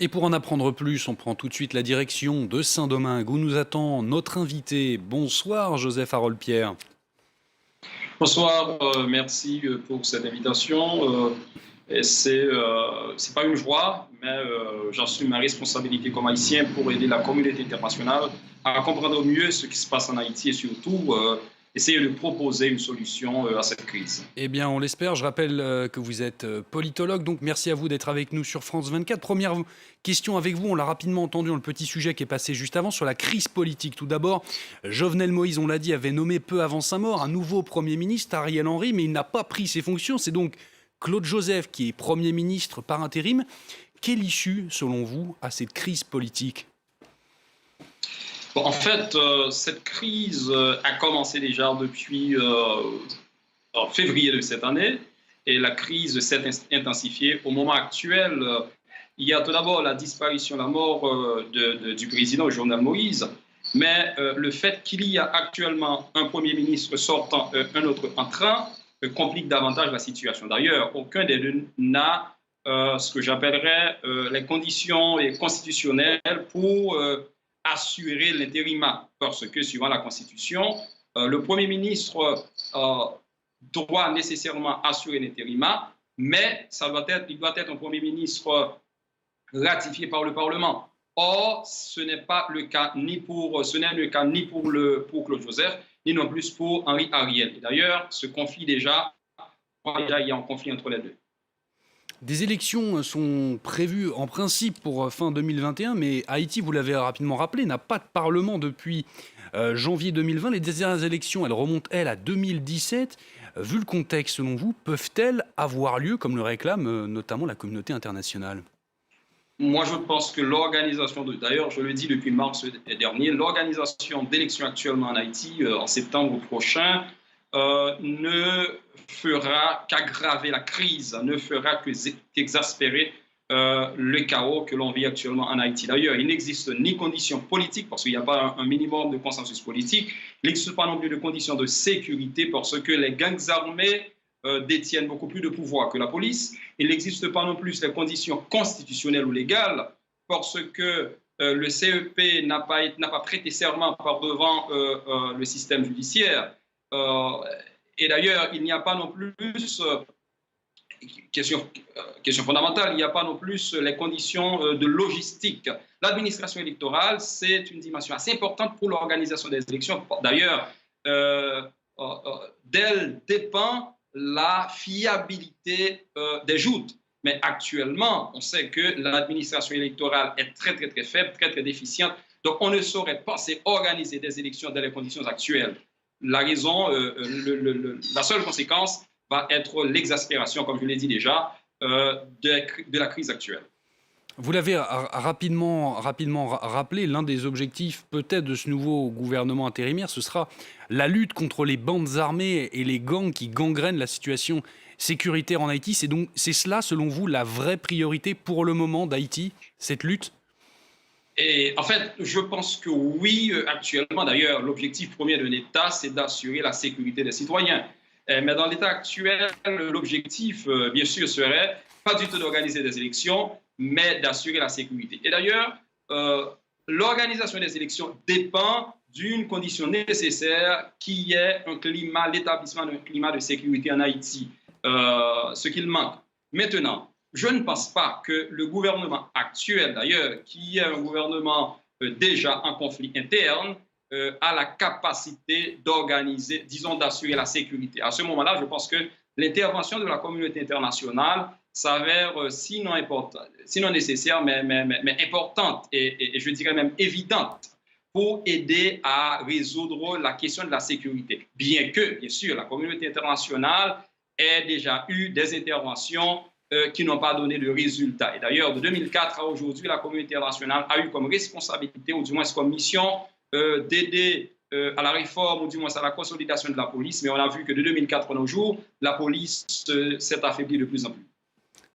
Et pour en apprendre plus, on prend tout de suite la direction de Saint-Domingue où nous attend notre invité. Bonsoir Joseph Harold-Pierre. Bonsoir, merci pour cette invitation. C'est pas une joie, mais j'assume ma responsabilité comme haïtien pour aider la communauté internationale à comprendre mieux ce qui se passe en Haïti et surtout essayer de proposer une solution à cette crise. Eh bien, on l'espère. Je rappelle que vous êtes politologue, donc merci à vous d'être avec nous sur France 24. Première question avec vous, on l'a rapidement entendu dans le petit sujet qui est passé juste avant sur la crise politique. Tout d'abord, Jovenel Moïse, on l'a dit, avait nommé peu avant sa mort un nouveau Premier ministre, Ariel Henry, mais il n'a pas pris ses fonctions. C'est donc Claude Joseph qui est Premier ministre par intérim. Quelle issue, selon vous, à cette crise politique ? Bon, en fait, cette crise a commencé déjà depuis en février de cette année et la crise s'est intensifiée. Au moment actuel, il y a tout d'abord la disparition, la mort du président Jovenel Moïse, mais le fait qu'il y a actuellement un Premier ministre sortant, un autre entrant, complique davantage la situation. D'ailleurs, aucun des deux n'a ce que j'appellerais les conditions constitutionnelles pour assurer l'intérim, parce que suivant la Constitution, le Premier ministre doit nécessairement assurer l'intérim, mais il doit être un Premier ministre ratifié par le Parlement. Or, ce n'est le cas ni pour Claude Joseph, ni non plus pour Henri Ariel. Et d'ailleurs, ce conflit il y a un conflit entre les deux. Des élections sont prévues en principe pour fin 2021, mais Haïti, vous l'avez rapidement rappelé, n'a pas de parlement depuis janvier 2020. Les dernières élections, elles remontent, elles, à 2017. Vu le contexte, selon vous, peuvent-elles avoir lieu, comme le réclame notamment la communauté internationale ? Moi, je pense que d'ailleurs, je le dis depuis mars dernier, l'organisation d'élections actuellement en Haïti, en septembre prochain, ne fera qu'aggraver la crise, ne fera qu'exaspérer le chaos que l'on vit actuellement en Haïti. D'ailleurs, il n'existe ni conditions politiques, parce qu'il n'y a pas un minimum de consensus politique, il n'existe pas non plus de conditions de sécurité, parce que les gangs armés détiennent beaucoup plus de pouvoir que la police. Il n'existe pas non plus les conditions constitutionnelles ou légales, parce que le CEP n'a pas prêté serment par devant le système judiciaire. Et d'ailleurs, il n'y a pas non plus, question fondamentale, il n'y a pas non plus les conditions de logistique. L'administration électorale, c'est une dimension assez importante pour l'organisation des élections. D'ailleurs, d'elle dépend la fiabilité des joutes. Mais actuellement, on sait que l'administration électorale est très, très, très faible, très, très déficiente. Donc, on ne saurait penser organiser des élections dans les conditions actuelles. La seule conséquence va être l'exaspération, comme je l'ai dit déjà, de la crise actuelle. Vous l'avez rapidement rappelé, l'un des objectifs peut-être de ce nouveau gouvernement intérimaire, ce sera la lutte contre les bandes armées et les gangs qui gangrènent la situation sécuritaire en Haïti. C'est cela, selon vous, la vraie priorité pour le moment d'Haïti, cette lutte ? Et en fait, je pense que oui, actuellement, d'ailleurs, l'objectif premier de l'État, c'est d'assurer la sécurité des citoyens. Mais dans l'État actuel, l'objectif, bien sûr, serait pas du tout d'organiser des élections, mais d'assurer la sécurité. Et d'ailleurs, l'organisation des élections dépend d'une condition nécessaire qui est l'établissement d'un climat de sécurité en Haïti, ce qu'il manque. Maintenant, je ne pense pas que le gouvernement actuel, d'ailleurs, qui est un gouvernement déjà en conflit interne, a la capacité d'organiser, disons, d'assurer la sécurité. À ce moment-là, je pense que l'intervention de la communauté internationale s'avère sinon nécessaire, mais importante et je dirais même évidente pour aider à résoudre la question de la sécurité. Bien que, bien sûr, la communauté internationale ait déjà eu des interventions qui n'ont pas donné de résultats. Et d'ailleurs, de 2004 à aujourd'hui, la communauté internationale a eu comme responsabilité, ou du moins comme mission, d'aider à la réforme, ou du moins à la consolidation de la police. Mais on a vu que de 2004 à nos jours, la police s'est affaiblie de plus en plus.